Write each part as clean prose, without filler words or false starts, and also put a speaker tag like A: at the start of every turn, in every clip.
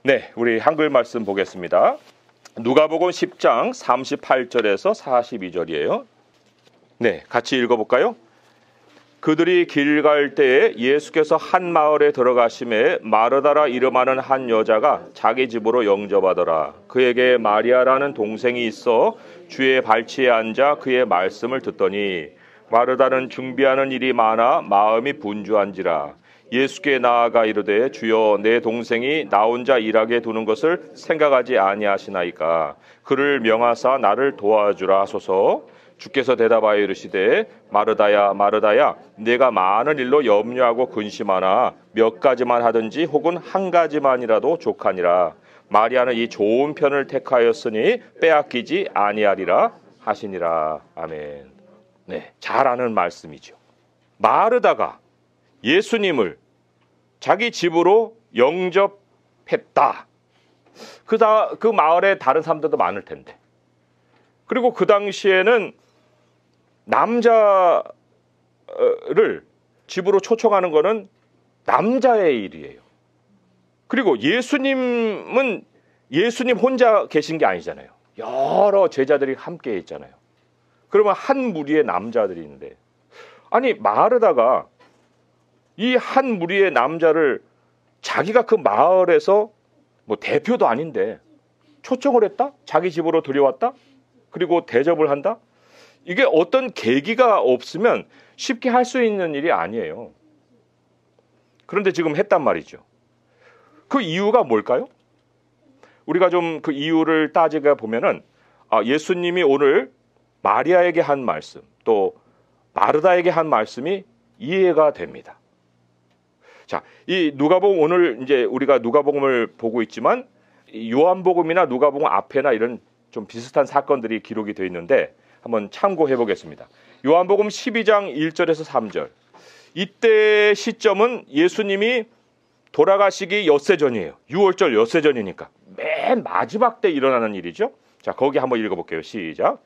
A: 네, 우리 한글 말씀 보겠습니다. 누가복음 10장 38절에서 42절이에요. 네, 같이 읽어볼까요? 그들이 길 갈 때에 예수께서 한 마을에 들어가심에 마르다라 이름하는 한 여자가 자기 집으로 영접하더라. 그에게 마리아라는 동생이 있어 주의 발치에 앉아 그의 말씀을 듣더니 마르다는 준비하는 일이 많아 마음이 분주한지라. 예수께 나아가 이르되 주여 내 동생이 나 혼자 일하게 두는 것을 생각하지 아니하시나이까. 그를 명하사 나를 도와주라 하소서. 주께서 대답하여 이르시되 마르다야 마르다야 내가 많은 일로 염려하고 근심하나 몇 가지만 하든지 혹은 한 가지만이라도 족하니라. 마리아는 이 좋은 편을 택하였으니 빼앗기지 아니하리라 하시니라. 아멘. 네, 잘 아는 말씀이죠. 마르다가 예수님을 자기 집으로 영접했다. 그 마을에 다른 사람들도 많을 텐데. 그리고 그 당시에는 남자를 집으로 초청하는 것은 남자의 일이에요. 그리고 예수님은 예수님 혼자 계신 게 아니잖아요. 여러 제자들이 함께 있잖아요. 그러면 한 무리의 남자들이 있는데, 아니 마르다가 이 한 무리의 남자를 자기가 그 마을에서 뭐 대표도 아닌데 초청을 했다? 자기 집으로 들여왔다? 그리고 대접을 한다? 이게 어떤 계기가 없으면 쉽게 할 수 있는 일이 아니에요. 그런데 지금 했단 말이죠. 그 이유가 뭘까요? 우리가 좀 그 이유를 따지게 보면은 예수님이 오늘 마리아에게 한 말씀, 또 마르다에게 한 말씀이 이해가 됩니다. 자, 이 누가복음, 오늘 이제 우리가 누가복음을 보고 있지만 요한복음이나 누가복음 앞에나 이런 좀 비슷한 사건들이 기록이 되어 있는데 한번 참고해 보겠습니다. 요한복음 12장 1절에서 3절. 이때 시점은 예수님이 돌아가시기 엿새 전이에요. 6월절 엿새 전이니까 맨 마지막 때 일어나는 일이죠. 자, 거기 한번 읽어볼게요. 시작.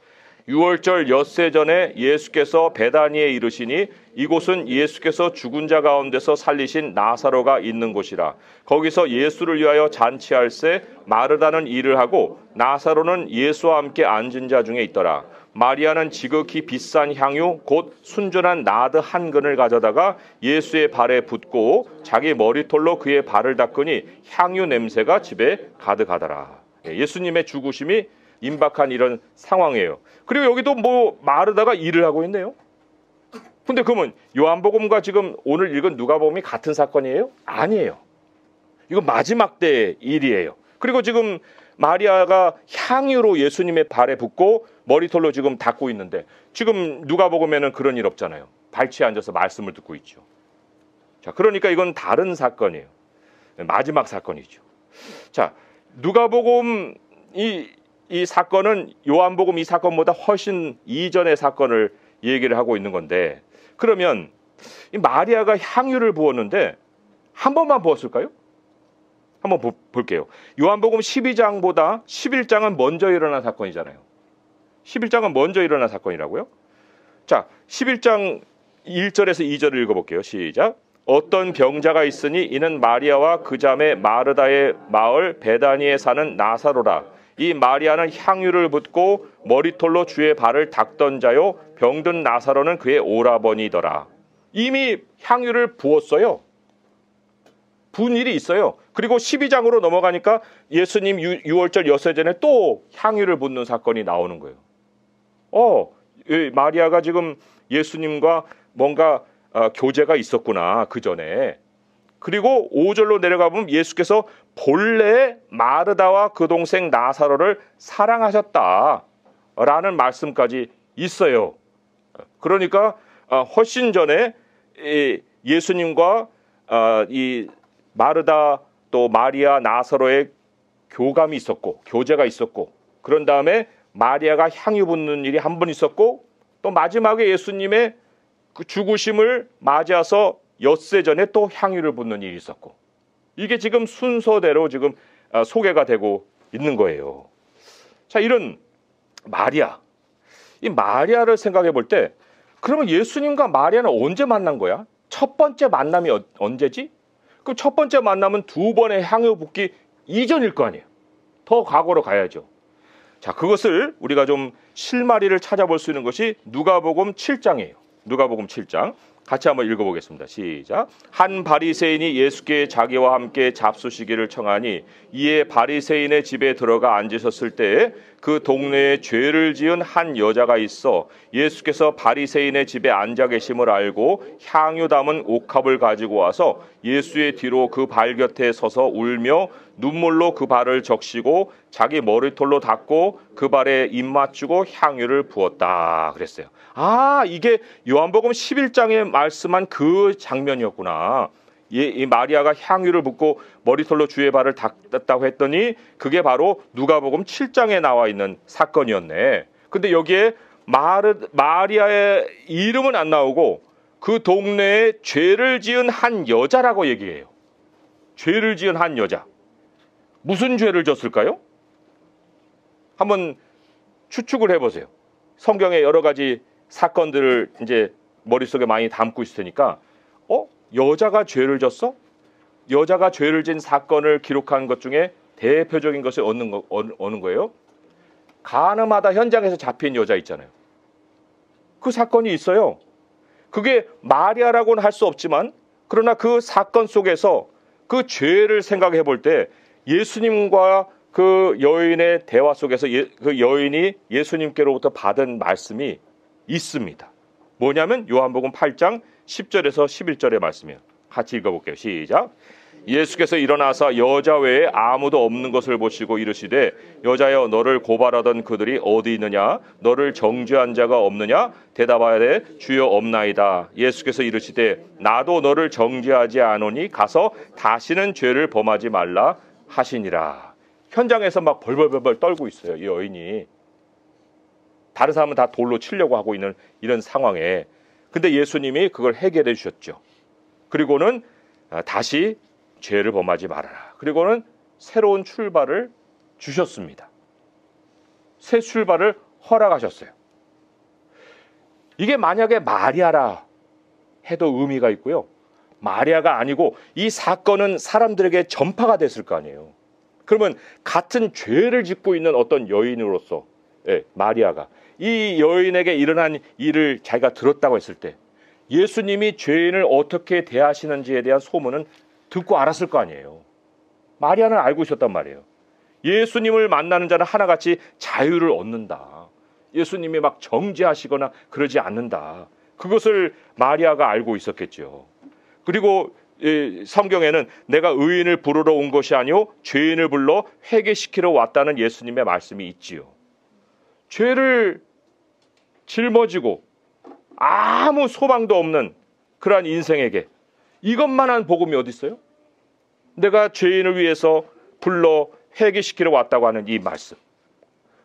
A: 6월절 엿새 전에 예수께서 베다니에 이르시니 이곳은 예수께서 죽은 자 가운데서 살리신 나사로가 있는 곳이라. 거기서 예수를 위하여 잔치할새 마르다는 일을 하고 나사로는 예수와 함께 앉은 자 중에 있더라. 마리아는 지극히 비싼 향유 곧 순전한 나드 한 근을 가져다가 예수의 발에 붓고 자기 머리털로 그의 발을 닦으니 향유 냄새가 집에 가득하더라. 예수님의 죽으심이 임박한 이런 상황이에요. 그리고 여기도 뭐 마르다가 일을 하고 있네요. 근데 그러면 요한복음과 지금 오늘 읽은 누가복음이 같은 사건이에요? 아니에요. 이건 마지막 때의 일이에요. 그리고 지금 마리아가 향유로 예수님의 발에 붓고 머리털로 지금 닦고 있는데 지금 누가복음에는 그런 일 없잖아요. 발치에 앉아서 말씀을 듣고 있죠. 자, 그러니까 이건 다른 사건이에요. 마지막 사건이죠. 자, 누가복음 이 사건은 요한복음 이 사건보다 훨씬 이전의 사건을 얘기를 하고 있는 건데, 그러면 이 마리아가 향유를 부었는데 한 번만 부었을까요? 한번 볼게요. 요한복음 12장보다 11장은 먼저 일어난 사건이잖아요. 11장은 먼저 일어난 사건이라고요? 자, 11장 1절에서 2절을 읽어볼게요. 시작. 어떤 병자가 있으니 이는 마리아와 그 자매 마르다의 마을 베다니에 사는 나사로라. 이 마리아는 향유를 붓고 머리털로 주의 발을 닦던 자요 병든 나사로는 그의 오라버니더라. 이미 향유를 부었어요. 부은 일이 있어요. 그리고 12장으로 넘어가니까 예수님 6월절 엿새 전에 또 향유를 붓는 사건이 나오는 거예요. 마리아가 지금 예수님과 뭔가 교제가 있었구나, 그 전에. 그리고 5절로 내려가 보면 예수께서 본래 마르다와 그 동생 나사로를 사랑하셨다라는 말씀까지 있어요. 그러니까 훨씬 전에 예수님과 이 마르다 또 마리아 나사로의 교감이 있었고 교제가 있었고, 그런 다음에 마리아가 향유 붓는 일이 한 번 있었고, 또 마지막에 예수님의 그 죽으심을 맞이해서 엿새 전에 또 향유를 붓는 일이 있었고, 이게 지금 순서대로 지금 소개가 되고 있는 거예요. 자, 이런 마리아, 이 마리아를 생각해 볼 때, 그러면 예수님과 마리아는 언제 만난 거야? 첫 번째 만남이 언제지? 그럼 첫 번째 만남은 두 번의 향유 붓기 이전일 거 아니에요. 더 과거로 가야죠. 자, 그것을 우리가 좀 실마리를 찾아볼 수 있는 것이 누가복음 7장이에요. 누가복음 7장. 같이 한번 읽어보겠습니다. 시작. 한 바리새인이 예수께 자기와 함께 잡수시기를 청하니 이에 바리새인의 집에 들어가 앉으셨을 때에 그 동네에 죄를 지은 한 여자가 있어 예수께서 바리새인의 집에 앉아 계심을 알고 향유 담은 옥합을 가지고 와서 예수의 뒤로 그 발 곁에 서서 울며 눈물로 그 발을 적시고 자기 머리털로 닦고 그 발에 입 맞추고 향유를 부었다 그랬어요. 아, 이게 요한복음 11장에 말씀한 그 장면이었구나. 이 마리아가 향유를 붓고 머리털로 주의 발을 닦았다고 했더니 그게 바로 누가복음 7장에 나와 있는 사건이었네. 근데 여기에 마리아의 이름은 안 나오고 그 동네에 죄를 지은 한 여자라고 얘기해요. 죄를 지은 한 여자. 무슨 죄를 졌을까요? 한번 추측을 해보세요. 성경에 여러 가지 사건들을 이제 머릿속에 많이 담고 있을 테니까 여자가 죄를 졌어? 여자가 죄를 진 사건을 기록한 것 중에 대표적인 것이 어느 거예요? 가늠하다 현장에서 잡힌 여자 있잖아요. 그 사건이 있어요. 그게 마리아라고는 할 수 없지만 그러나 그 사건 속에서 그 죄를 생각해 볼 때 예수님과 그 여인의 대화 속에서 그 여인이 예수님께로부터 받은 말씀이 있습니다. 뭐냐면 요한복음 8장 10절에서 11절의 말씀이에요. 같이 읽어볼게요. 시작. 예수께서 일어나서 여자 외에 아무도 없는 것을 보시고 이르시되 여자여 너를 고발하던 그들이 어디 있느냐? 너를 정죄한 자가 없느냐? 대답하되 주여 없나이다. 예수께서 이르시되 나도 너를 정죄하지 않으니 가서 다시는 죄를 범하지 말라 하시니라. 현장에서 막 벌벌벌 떨고 있어요. 이 여인이. 다른 사람은 다 돌로 치려고 하고 있는 이런 상황에. 근데 예수님이 그걸 해결해 주셨죠. 그리고는 다시 죄를 범하지 말아라. 그리고는 새로운 출발을 주셨습니다. 새 출발을 허락하셨어요. 이게 만약에 마리아라 해도 의미가 있고요. 마리아가 아니고 이 사건은 사람들에게 전파가 됐을 거 아니에요. 그러면 같은 죄를 짓고 있는 어떤 여인으로서 마리아가 이 여인에게 일어난 일을 자기가 들었다고 했을 때 예수님이 죄인을 어떻게 대하시는지에 대한 소문은 듣고 알았을 거 아니에요. 마리아는 알고 있었단 말이에요. 예수님을 만나는 자는 하나같이 자유를 얻는다. 예수님이 막 정죄하시거나 그러지 않는다. 그것을 마리아가 알고 있었겠죠. 그리고 성경에는 내가 의인을 부르러 온 것이 아니오 죄인을 불러 회개시키러 왔다는 예수님의 말씀이 있지요. 죄를 짊어지고 아무 소망도 없는 그러한 인생에게 이것만한 복음이 어디 있어요? 내가 죄인을 위해서 불러 회개시키러 왔다고 하는 이 말씀.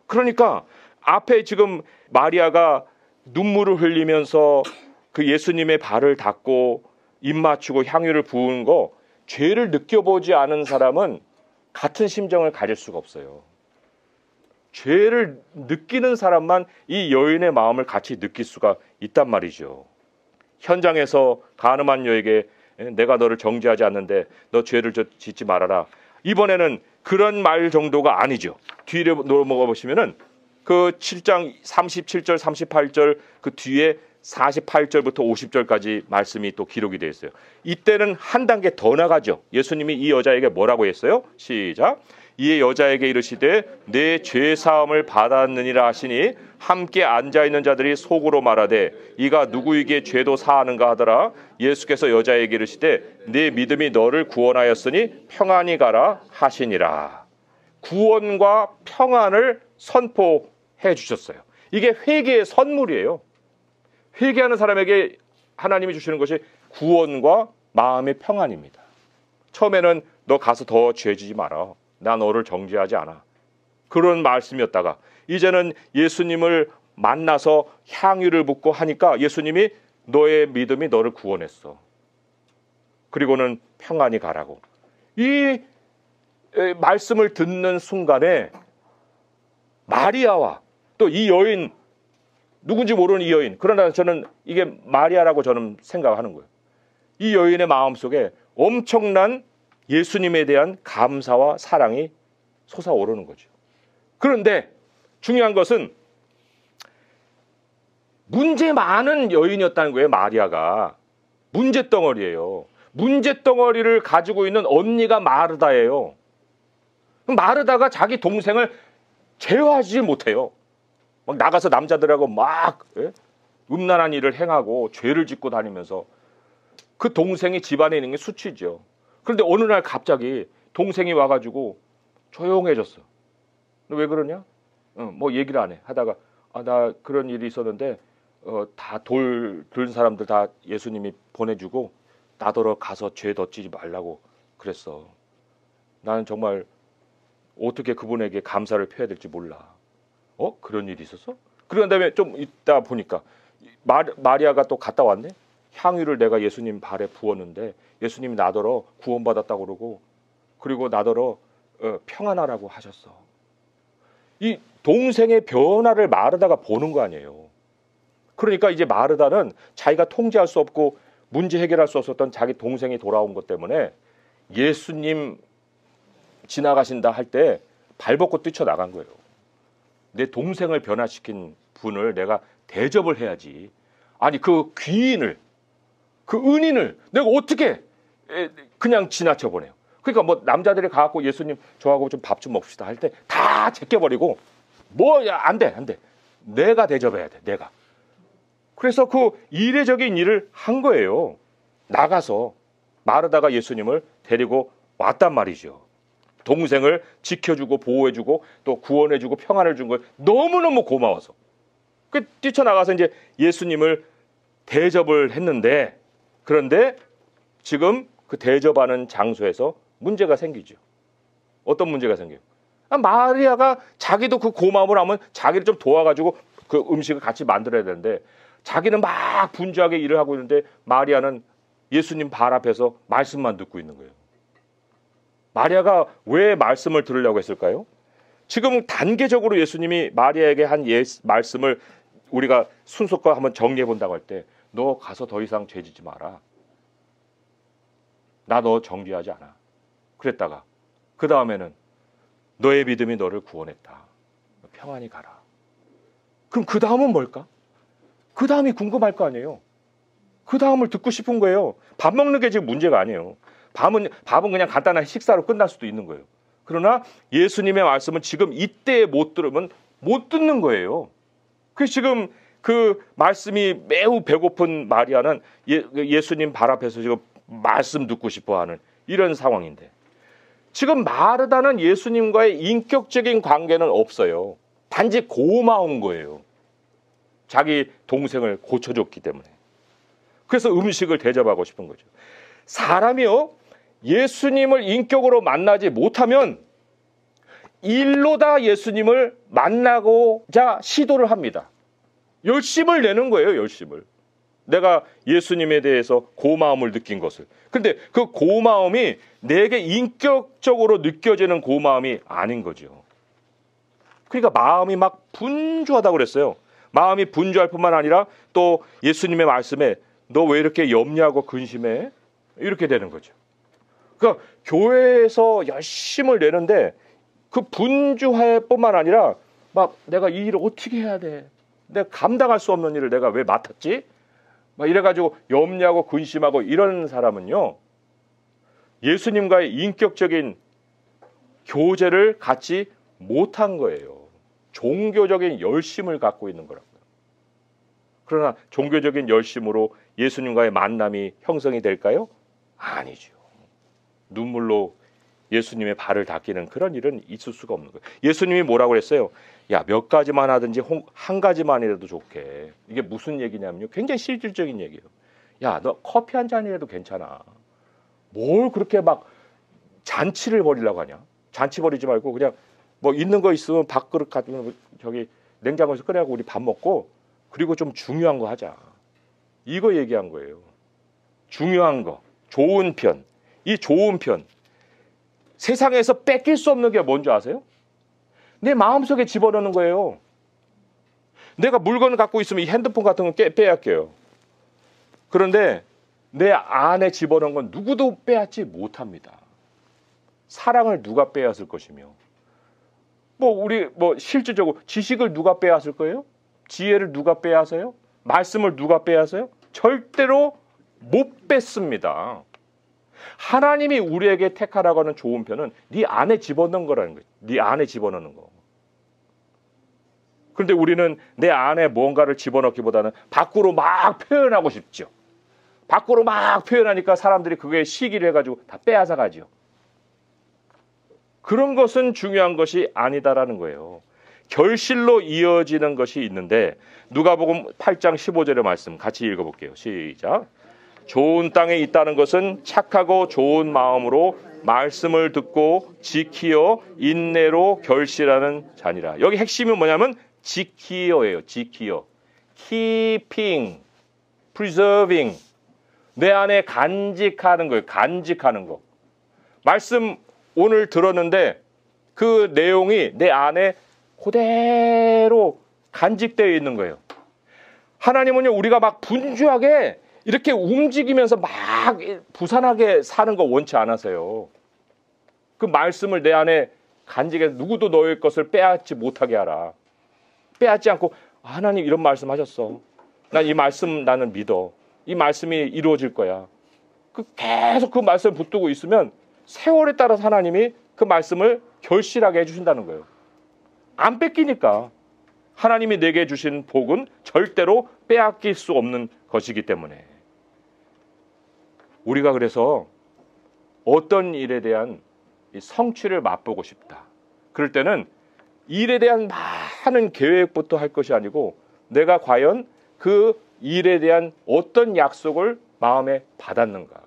A: 그러니까 앞에 지금 마리아가 눈물을 흘리면서 그 예수님의 발을 닦고 입 맞추고 향유를 부은 거 죄를 느껴보지 않은 사람은 같은 심정을 가질 수가 없어요. 죄를 느끼는 사람만 이 여인의 마음을 같이 느낄 수가 있단 말이죠. 현장에서 가늠한 여에게 내가 너를 정죄하지 않는데 너 죄를 짓지 말아라. 이번에는 그런 말 정도가 아니죠. 뒤로 넘어가 보시면은 그 7장 37절 38절 그 뒤에 48절부터 50절까지 말씀이 또 기록이 되어 있어요. 이때는 한 단계 더 나가죠. 예수님이 이 여자에게 뭐라고 했어요? 시작. 이에 여자에게 이르시되 내 죄 사함을 받았느니라 하시니 함께 앉아있는 자들이 속으로 말하되 이가 누구에게 죄도 사하는가 하더라. 예수께서 여자에게 이르시되 네 믿음이 너를 구원하였으니 평안히 가라 하시니라. 구원과 평안을 선포해 주셨어요. 이게 회개의 선물이에요. 회개하는 사람에게 하나님이 주시는 것이 구원과 마음의 평안입니다. 처음에는 너 가서 더 죄지지 마라. 나 너를 정죄하지 않아. 그런 말씀이었다가 이제는 예수님을 만나서 향유를 붓고 하니까 예수님이 너의 믿음이 너를 구원했어. 그리고는 평안히 가라고. 이 말씀을 듣는 순간에 마리아와 또 이 여인, 누군지 모르는 이 여인, 그러나 저는 이게 마리아라고 저는 생각하는 거예요. 이 여인의 마음속에 엄청난 예수님에 대한 감사와 사랑이 솟아오르는 거죠. 그런데 중요한 것은 문제 많은 여인이었다는 거예요. 마리아가. 문제덩어리예요. 문제덩어리를 가지고 있는 언니가 마르다예요. 마르다가 자기 동생을 제어하지 못해요. 막 나가서 남자들하고 막 음란한 일을 행하고 죄를 짓고 다니면서 그 동생이 집안에 있는 게 수치죠. 그런데 어느 날 갑자기 동생이 와가지고 조용해졌어. 너 왜 그러냐? 뭐 얘기를 안 해. 하다가 나 그런 일이 있었는데 다 든 사람들 다 예수님이 보내주고 나더러 가서 죄 덧지지 말라고 그랬어. 나는 정말 어떻게 그분에게 감사를 표해야 될지 몰라. 그런 일이 있었어? 그런 다음에 좀 있다 보니까 마리아가 또 갔다 왔네. 향유를 내가 예수님 발에 부었는데 예수님이 나더러 구원받았다고 그러고 그리고 나더러 평안하라고 하셨어. 이 동생의 변화를 마르다가 보는 거 아니에요. 그러니까 이제 마르다는 자기가 통제할 수 없고 문제 해결할 수 없었던 자기 동생이 돌아온 것 때문에 예수님 지나가신다 할 때 발벗고 뛰쳐나간 거예요. 내 동생을 변화시킨 분을 내가 대접을 해야지. 아니 그 귀인을 그 은인을 내가 어떻게 그냥 지나쳐 보내요. 그러니까 뭐 남자들이 가갖고 예수님 저하고 좀 밥 좀 먹읍시다 할 때 다 제껴버리고 뭐야 안 돼. 내가 대접해야 돼. 내가. 그래서 그 이례적인 일을 한 거예요. 나가서 마르다가 예수님을 데리고 왔단 말이죠. 동생을 지켜주고 보호해주고 또 구원해주고 평안을 준 걸 너무너무 고마워서 뛰쳐나가서 이제 예수님을 대접을 했는데 그런데 지금 그 대접하는 장소에서 문제가 생기죠. 어떤 문제가 생겨요? 마리아가 자기도 그 고마움을 하면 자기를 좀 도와가지고 그 음식을 같이 만들어야 되는데 자기는 막 분주하게 일을 하고 있는데 마리아는 예수님 발 앞에서 말씀만 듣고 있는 거예요. 마리아가 왜 말씀을 들으려고 했을까요? 지금 단계적으로 예수님이 마리아에게 한 말씀을 우리가 순서껏 한번 정리해 본다고 할 때 너 가서 더 이상 죄짓지 마라. 나 너 정죄하지 않아. 그랬다가 그 다음에는 너의 믿음이 너를 구원했다. 평안히 가라. 그럼 그 다음은 뭘까? 그 다음이 궁금할 거 아니에요. 그 다음을 듣고 싶은 거예요. 밥 먹는 게 지금 문제가 아니에요. 밥은 그냥 간단한 식사로 끝날 수도 있는 거예요. 그러나 예수님의 말씀은 지금 이때 못 들으면 못 듣는 거예요. 그래서 지금 그 말씀이 매우 배고픈 마리아는 예수님 발 앞에서 지금 말씀 듣고 싶어하는 이런 상황인데 지금 마르다는 예수님과의 인격적인 관계는 없어요. 단지 고마운 거예요. 자기 동생을 고쳐줬기 때문에. 그래서 음식을 대접하고 싶은 거죠. 사람이요, 예수님을 인격으로 만나지 못하면 일로 다 예수님을 만나고자 시도를 합니다. 열심을 내는 거예요, 열심을. 내가 예수님에 대해서 고마움을 느낀 것을. 근데 그 고마움이 내게 인격적으로 느껴지는 고마움이 아닌 거죠. 그러니까 마음이 막 분주하다고 그랬어요. 마음이 분주할 뿐만 아니라 또 예수님의 말씀에 너 왜 이렇게 염려하고 근심해? 이렇게 되는 거죠. 그러니까 교회에서 열심을 내는데 그 분주할 뿐만 아니라 막 내가 이 일을 어떻게 해야 돼? 내가 감당할 수 없는 일을 내가 왜 맡았지? 막 이래가지고 염려하고 근심하고 이런 사람은요, 예수님과의 인격적인 교제를 갖지 못한 거예요. 종교적인 열심을 갖고 있는 거라고요. 그러나 종교적인 열심으로 예수님과의 만남이 형성이 될까요? 아니죠. 눈물로 예수님의 발을 닦이는 그런 일은 있을 수가 없는 거예요. 예수님이 뭐라고 그랬어요? 야, 몇 가지만 하든지 한 가지만이라도 좋게. 이게 무슨 얘기냐면요. 굉장히 실질적인 얘기예요. 야, 너 커피 한 잔이라도 괜찮아. 뭘 그렇게 막 잔치를 벌이려고 하냐? 잔치 벌이지 말고 그냥 뭐 있는 거 있으면 밥그릇 가지고 저기 냉장고에서 꺼내고 우리 밥 먹고 그리고 좀 중요한 거 하자. 이거 얘기한 거예요. 중요한 거, 좋은 편. 이 좋은 편. 세상에서 뺏길 수 없는 게 뭔지 아세요? 내 마음속에 집어넣는 거예요. 내가 물건을 갖고 있으면 이 핸드폰 같은 건 빼앗겨요. 그런데 내 안에 집어넣은 건 누구도 빼앗지 못합니다. 사랑을 누가 빼앗을 것이며, 우리 실질적으로 지식을 누가 빼앗을 거예요? 지혜를 누가 빼앗아요? 말씀을 누가 빼앗아요? 절대로 못 뺐습니다. 하나님이 우리에게 택하라고 하는 좋은 편은 네 안에 집어넣는 거라는 거예요. 네 안에 집어넣는 거. 그런데 우리는 내 안에 뭔가를 집어넣기보다는 밖으로 막 표현하고 싶죠. 밖으로 막 표현하니까 사람들이 그게 시기를 해가지고 다 빼앗아 가죠. 그런 것은 중요한 것이 아니다라는 거예요. 결실로 이어지는 것이 있는데, 누가복음 8장 15절의 말씀 같이 읽어볼게요. 시작. 좋은 땅에 있다는 것은 착하고 좋은 마음으로 말씀을 듣고 지키어 인내로 결실하는 자니라. 여기 핵심이 뭐냐면 지키어예요. 지키어. keeping, preserving. 내 안에 간직하는 거예요. 간직하는 거. 말씀 오늘 들었는데 그 내용이 내 안에 그대로 간직되어 있는 거예요. 하나님은요, 우리가 막 분주하게 이렇게 움직이면서 막 부산하게 사는 거 원치 않으세요. 그 말씀을 내 안에 간직해서 누구도 너의 것을 빼앗지 못하게 하라. 빼앗지 않고, 하나님 이런 말씀 하셨어. 난 이 말씀 나는 믿어. 이 말씀이 이루어질 거야. 계속 그 말씀을 붙들고 있으면 세월에 따라서 하나님이 그 말씀을 결실하게 해주신다는 거예요. 안 뺏기니까. 하나님이 내게 주신 복은 절대로 빼앗길 수 없는 것이기 때문에. 우리가 그래서 어떤 일에 대한 성취를 맛보고 싶다. 그럴 때는 일에 대한 많은 계획부터 할 것이 아니고, 내가 과연 그 일에 대한 어떤 약속을 마음에 받았는가.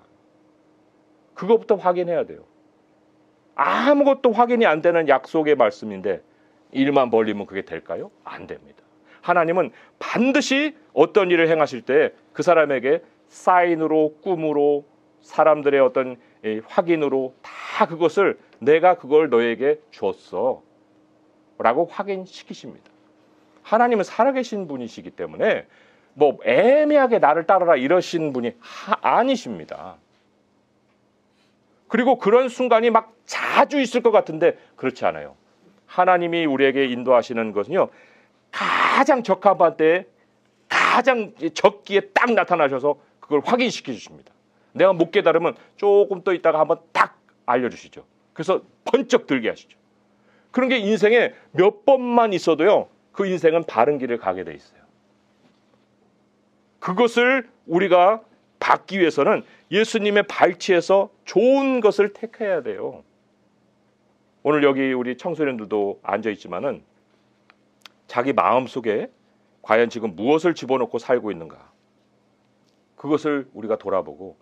A: 그것부터 확인해야 돼요. 아무것도 확인이 안 되는 약속의 말씀인데 일만 벌리면 그게 될까요? 안 됩니다. 하나님은 반드시 어떤 일을 행하실 때 그 사람에게 사인으로, 꿈으로, 사람들의 어떤 확인으로 다 그것을 내가 그걸 너에게 주었어 라고 확인시키십니다. 하나님은 살아계신 분이시기 때문에 애매하게 나를 따르라 이러신 분이 아니십니다. 그리고 그런 순간이 막 자주 있을 것 같은데 그렇지 않아요. 하나님이 우리에게 인도하시는 것은요, 가장 적합한 때에 가장 적기에 딱 나타나셔서 그걸 확인시켜 주십니다. 내가 못 깨달으면 조금 더 있다가 한번 딱 알려주시죠. 그래서 번쩍 들게 하시죠. 그런 게 인생에 몇 번만 있어도요, 그 인생은 바른 길을 가게 돼 있어요. 그것을 우리가 받기 위해서는 예수님의 발치에서 좋은 것을 택해야 돼요. 오늘 여기 우리 청소년들도 앉아있지만은 자기 마음속에 과연 지금 무엇을 집어넣고 살고 있는가, 그것을 우리가 돌아보고,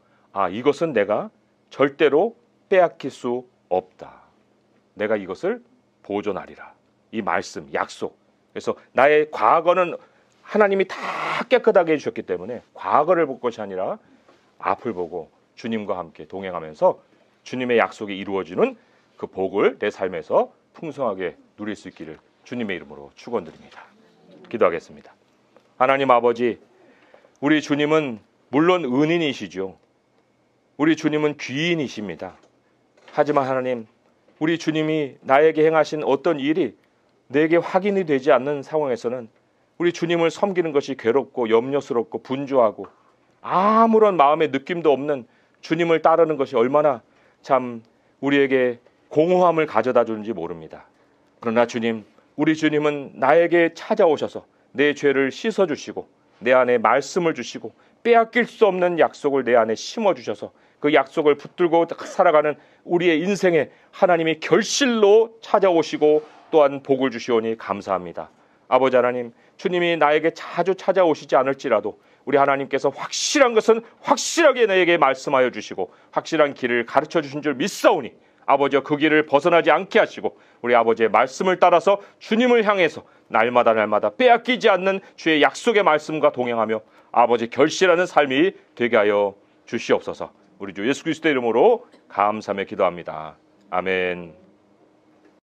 A: 이것은 내가 절대로 빼앗길 수 없다. 내가 이것을 보존하리라. 이 말씀, 약속. 그래서 나의 과거는 하나님이 다 깨끗하게 해주셨기 때문에 과거를 볼 것이 아니라 앞을 보고 주님과 함께 동행하면서 주님의 약속이 이루어지는 그 복을 내 삶에서 풍성하게 누릴 수 있기를 주님의 이름으로 축원드립니다. 기도하겠습니다. 하나님 아버지, 우리 주님은 물론 은인이시죠. 우리 주님은 귀인이십니다. 하지만 하나님, 우리 주님이 나에게 행하신 어떤 일이 내게 확인이 되지 않는 상황에서는 우리 주님을 섬기는 것이 괴롭고 염려스럽고 분주하고 아무런 마음의 느낌도 없는 주님을 따르는 것이 얼마나 참 우리에게 공허함을 가져다 주는지 모릅니다. 그러나 주님, 우리 주님은 나에게 찾아오셔서 내 죄를 씻어주시고 내 안에 말씀을 주시고 빼앗길 수 없는 약속을 내 안에 심어주셔서 그 약속을 붙들고 살아가는 우리의 인생에 하나님이 결실로 찾아오시고 또한 복을 주시오니 감사합니다. 아버지 하나님, 주님이 나에게 자주 찾아오시지 않을지라도 우리 하나님께서 확실한 것은 확실하게 내게 말씀하여 주시고 확실한 길을 가르쳐 주신 줄 믿사오니 아버지여, 그 길을 벗어나지 않게 하시고 우리 아버지의 말씀을 따라서 주님을 향해서 날마다 빼앗기지 않는 주의 약속의 말씀과 동행하며 아버지 결실하는 삶이 되게 하여 주시옵소서. 우리 주 예수 그리스도의 이름으로 감사하며 기도합니다. 아멘.